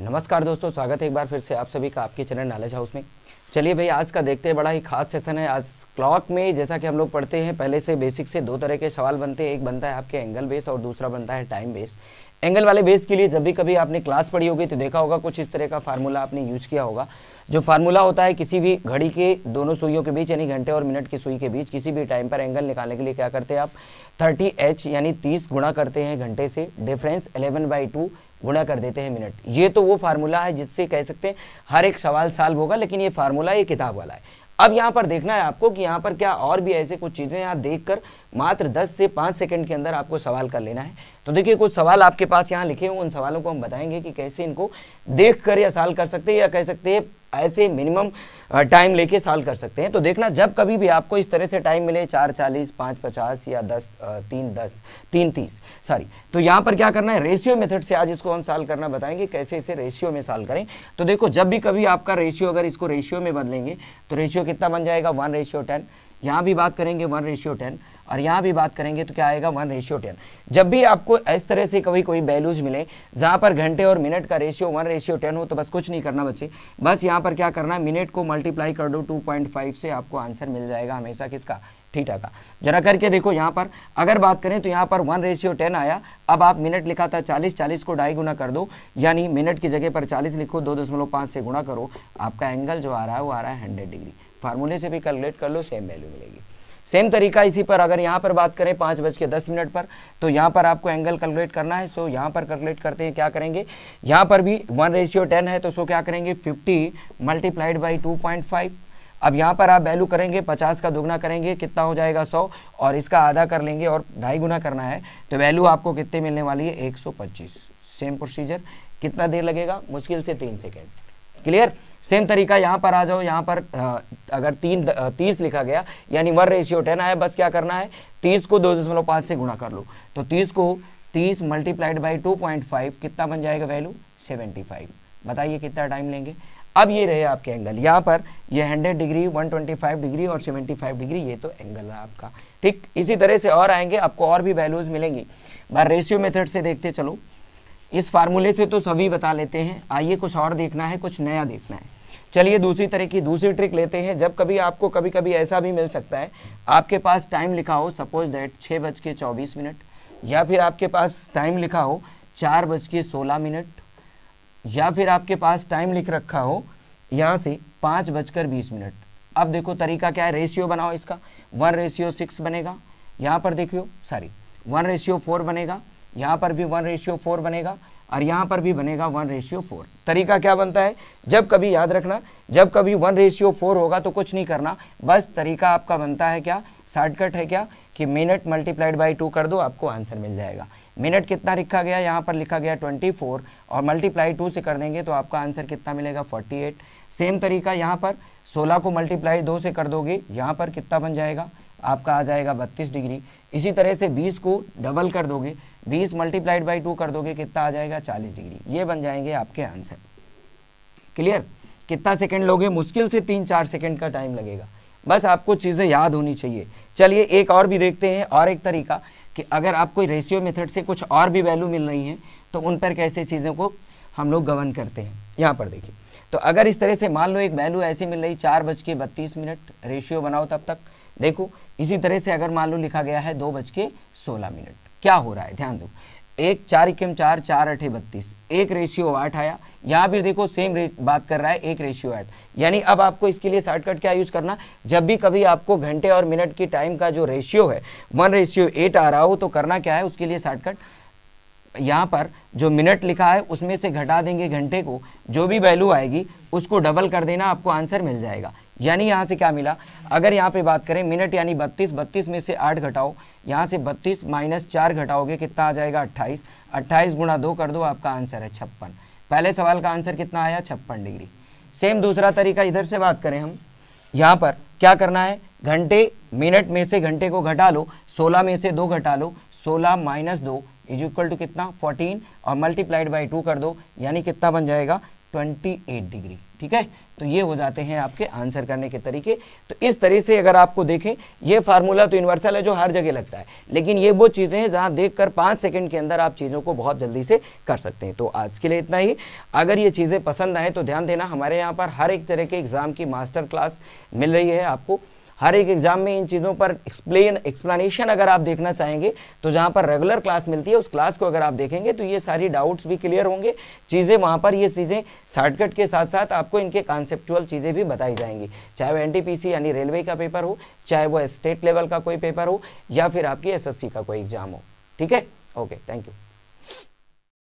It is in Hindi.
नमस्कार दोस्तों, स्वागत है एक बार फिर से आप सभी का आपके चैनल नॉलेज हाउस में। चलिए भाई, आज का देखते हैं, बड़ा ही खास सेशन है। आज क्लॉक में जैसा कि हम लोग पढ़ते हैं पहले से बेसिक से दो तरह के सवाल बनते हैं। एक बनता है आपके एंगल बेस और दूसरा बनता है टाइम बेस। एंगल वाले बेस के लिए जब भी कभी आपने क्लास पढ़ी होगी तो देखा होगा कुछ इस तरह का फार्मूला आपने यूज किया होगा। जो फार्मूला होता है किसी भी घड़ी के दोनों सुइयों के बीच यानी घंटे और मिनट की सुई के बीच किसी भी टाइम पर एंगल निकालने के लिए क्या करते हैं आप 30h यानी 30 गुणा करते हैं घंटे से, डिफरेंस 11/2 गुणा कर देते हैं मिनट। ये तो वो फार्मूला है जिससे कह सकते हैं हर एक सवाल सॉल्व होगा, लेकिन ये फार्मूला ये किताब वाला है। अब यहाँ पर देखना है आपको कि यहाँ पर क्या और भी ऐसे कुछ चीज़ें आप देखकर मात्र 10 से 5 सेकंड के अंदर आपको सवाल कर लेना है। तो देखिए कुछ सवाल आपके पास यहाँ लिखे हुए, उन सवालों को हम बताएंगे कि कैसे इनको देखकर या सॉल्व कर सकते हैं, या कह सकते हैं ऐसे मिनिमम टाइम लेके सॉल्व कर सकते हैं। तो देखना, जब कभी भी आपको इस तरह से टाइम मिले 4:40, 5:50 या 3:30 सॉरी, तो यहाँ पर क्या करना है, रेशियो मेथड से आज इसको हम सॉल्व करना बताएंगे कैसे इसे रेशियो में सॉल्व करें। तो देखो, जब भी कभी आपका रेशियो, अगर इसको रेशियो में बदलेंगे तो रेशियो कितना बन जाएगा 1:10। यहाँ भी बात करेंगे 1:10 और यहाँ भी बात करेंगे तो क्या आएगा 1:10। जब भी आपको इस तरह से कभी कोई वैल्यूज मिले जहाँ पर घंटे और मिनट का रेशियो 1:10 हो तो बस कुछ नहीं करना बच्चे, बस यहाँ पर क्या करना है, मिनट को मल्टीप्लाई कर दो 2.5 से, आपको आंसर मिल जाएगा हमेशा किसका, थीटा का। जरा करके देखो, यहाँ पर अगर बात करें तो यहाँ पर 1:10 आया। अब आप मिनट लिखा था 40 को 2.5 गुना कर दो, यानी मिनट की जगह पर 40 लिखो, 2.5 से गुणा करो, आपका एंगल जो आ रहा है वो आ रहा है 100 डिग्री। फार्मूले से भी कैलकुलेट कर लो, सेम वैल्यू मिलेगी। सेम तरीका इसी पर अगर यहाँ पर बात करें 5:10 पर, तो यहाँ पर आपको एंगल कैलकुलेट करना है। सो यहाँ पर कैलकुलेट करते हैं, क्या करेंगे, यहाँ पर भी 1:10 है तो सो क्या करेंगे 50 मल्टीप्लाइड बाई 2.5। अब यहाँ पर आप वैल्यू करेंगे 50 का दुगना करेंगे, कितना हो जाएगा 100, और इसका आधा कर लेंगे और 2.5 गुना करना है तो वैल्यू आपको कितने मिलने वाली है 125। सेम प्रोसीजर, कितना देर लगेगा, मुश्किल से 3 सेकेंड। क्लियर। सेम तरीका यहाँ पर आ जाओ, यहाँ पर अगर 30 लिखा गया यानी 1:10 आया, बस क्या करना है 30 को 2.5 से गुणा कर लो, तो 30 मल्टीप्लाइड बाई 2.5 कितना बन जाएगा वैल्यू 75। बताइए कितना टाइम लेंगे। अब ये रहे आपके एंगल, यहाँ पर ये 100 डिग्री, 125 डिग्री और 75 डिग्री, ये तो एंगल रहा आपका। ठीक इसी तरह से और आएंगे, आपको और भी वैल्यूज मिलेंगी। बार रेशियो मेथड से देखते चलो, इस फार्मूले से तो सभी बता लेते हैं, आइए कुछ और देखना है, कुछ नया देखना है। चलिए दूसरी तरह की दूसरी ट्रिक लेते हैं। जब कभी आपको कभी कभी ऐसा भी मिल सकता है, आपके पास टाइम लिखा हो सपोज दैट 6:24, या फिर आपके पास टाइम लिखा हो 4:16, या फिर आपके पास टाइम लिख रखा हो यहाँ से 5:20। अब देखो तरीका क्या है, रेशियो बनाओ इसका, 1:6 बनेगा, यहाँ पर देखियो सॉरी 1:4 बनेगा, यहाँ पर भी 1:4 बनेगा और यहाँ पर भी बनेगा 1:4। तरीका क्या बनता है, जब कभी याद रखना, जब कभी 1:4 होगा तो कुछ नहीं करना, बस तरीका आपका बनता है क्या, शॉर्टकट है क्या, कि मिनट मल्टीप्लाइड बाई 2 कर दो, आपको आंसर मिल जाएगा। मिनट कितना लिखा गया, यहाँ पर लिखा गया 24 और मल्टीप्लाई 2 से कर देंगे तो आपका आंसर कितना मिलेगा 48। सेम तरीका यहाँ पर 16 को मल्टीप्लाई 2 से कर दोगे, यहाँ पर कितना बन जाएगा, आपका आ जाएगा 32 डिग्री। इसी तरह से 20 को डबल कर दोगे, 20 मल्टीप्लाइड बाई 2 कर दोगे, कितना आ जाएगा 40 डिग्री। ये बन जाएंगे आपके आंसर। क्लियर। कितना सेकंड लोगे, मुश्किल से 3-4 सेकंड का टाइम लगेगा, बस आपको चीज़ें याद होनी चाहिए। चलिए एक और भी देखते हैं, और एक तरीका कि अगर आपको रेशियो मेथड से कुछ और भी वैल्यू मिल रही हैं तो उन पर कैसे चीज़ों को हम लोग गवर्न करते हैं। यहाँ पर देखिए, तो अगर इस तरह से मान लो एक वैल्यू ऐसी मिल रही 4:32, रेशियो बनाओ तब तक देखो। इसी तरह से अगर मान लो लिखा गया है 2:16, क्या हो रहा है ध्यान दो, 4 4 8 32, एक रेशियो 8 आया। यहाँ भी देखो सेम बात कर रहा है, एक रेशियो 8, यानी अब आपको इसके लिए शॉर्टकट क्या यूज करना, जब भी कभी आपको घंटे और मिनट की टाइम का जो रेशियो है 1:8 आ रहा हो तो करना क्या है, उसके लिए शॉर्टकट यहाँ पर जो मिनट लिखा है उसमें से घटा देंगे घंटे को, जो भी वैल्यू आएगी उसको डबल कर देना, आपको आंसर मिल जाएगा। यानी यहाँ से क्या मिला, अगर यहाँ पे बात करें मिनट यानी 32 में से 8 घटाओ, यहाँ से 32 - 4 घटाओगे कितना आ जाएगा 28, 28 गुणा 2 कर दो, आपका आंसर है 56। पहले सवाल का आंसर कितना आया 56 डिग्री। सेम दूसरा तरीका इधर से बात करें हम, यहाँ पर क्या करना है, घंटे मिनट में से घंटे को घटा लो, 16 में से 2 घटा लो, 16 - 2 इज इक्वल टू कितना 14 और मल्टीप्लाइड बाई 2 कर दो, यानी कितना बन जाएगा 28 डिग्री। ठीक है, तो ये हो जाते हैं आपके आंसर करने के तरीके। तो इस तरह से अगर आपको देखें, ये फार्मूला तो यूनिवर्सल है जो हर जगह लगता है, लेकिन ये वो चीज़ें हैं जहाँ देखकर 5 सेकंड के अंदर आप चीज़ों को बहुत जल्दी से कर सकते हैं। तो आज के लिए इतना ही। अगर ये चीज़ें पसंद आए तो ध्यान देना, हमारे यहाँ पर हर एक तरह के एग्ज़ाम की मास्टर क्लास मिल रही है आपको। हर एक एग्जाम में इन चीज़ों पर एक्सप्लेनेशन अगर आप देखना चाहेंगे तो जहाँ पर रेगुलर क्लास मिलती है उस क्लास को अगर आप देखेंगे तो ये सारी डाउट्स भी क्लियर होंगे, चीज़ें वहाँ पर ये चीज़ें शॉर्टकट के साथ साथ आपको इनके कॉन्सेप्चुअल चीज़ें भी बताई जाएंगी, चाहे वो एनटीपीसी यानी रेलवे का पेपर हो, चाहे वो स्टेट लेवल का कोई पेपर हो, या फिर आपकी एसएससी का कोई एग्जाम हो। ठीक है, ओके, थैंक यू।